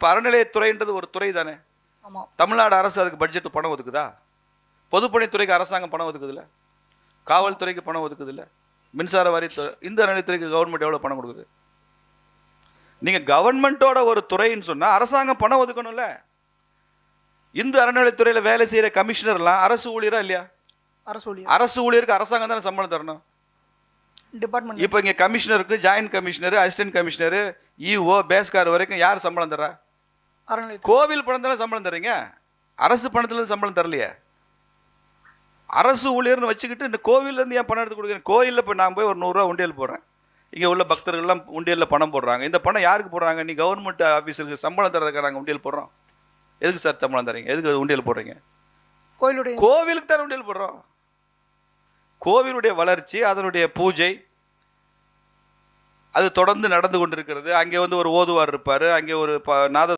இப்போ அறநிலையத்துறைன்றது ஒரு துறை தானே. ஆமா. தமிழ்நாடு அரசு அதுக்கு பட்ஜெட் பணம் ஒதுக்குதா? பொதுப்பணித்துறைக்கு அரசாங்கம் பணம் ஒதுக்குதுல்ல, காவல்துறைக்கு பணம் ஒதுக்குதுல்ல, மின்சார வாரியத்துறை, இந்த அறநிலையத்துறைக்கு கவர்மெண்ட் எவ்வளோ பணம் கொடுக்குது? நீங்கள் கவர்மெண்ட்டோட ஒரு துறைன்னு சொன்னால் அரசாங்கம் பணம் ஒதுக்கணும்ல. இந்து அறநிலையத்துறையில் வேலை செய்கிற கமிஷனர்லாம் அரசு ஊழியரா இல்லையா? அரசு ஊழியருக்கு அரசாங்கம் தானே சம்பளம் தரணும். டிபார்ட்மெண்ட். இப்போ இங்கே கமிஷனருக்கு, joint commissioner, assistant commissioner, EO, பேஸ்கார் வரைக்கும் யார் சம்பளம் தர்றா? கோவில் பணம் தானே சம்பளம் தர்றீங்க, அரசு பணத்துல சம்பளம் தரலையே. அரசு ஊழியர்னு வச்சுக்கிட்டு இந்த கோவிலேருந்து ஏன் பணம் எடுத்து கொடுக்குறேன்? கோயிலில் இப்போ நான் போய் ஒரு 100 ரூபா உண்டியல் போடுறேன், இங்கே உள்ள பக்தர்கள்லாம் உண்டியலில் பணம் போடுறாங்க. இந்த பணம் யாருக்கு போடுறாங்க? நீ கவர்மெண்ட் ஆஃபீஸருக்கு சம்பளம் தர்றதுக்காக நாங்கள் உண்டியல் போடுறோம். எதுக்கு சார் சம்பளம் தரீங்க? எதுக்கு உண்டியல் போடுறீங்க? கோவிலுக்கு தான் உண்டியல் போடுறோம். கோவிலுடைய வளர்ச்சி, அதனுடைய பூஜை அது தொடர்ந்து நடந்து கொண்டிருக்கிறது. அங்கே வந்து ஒரு ஓதுவார் இருப்பார், அங்கே ஒரு நாத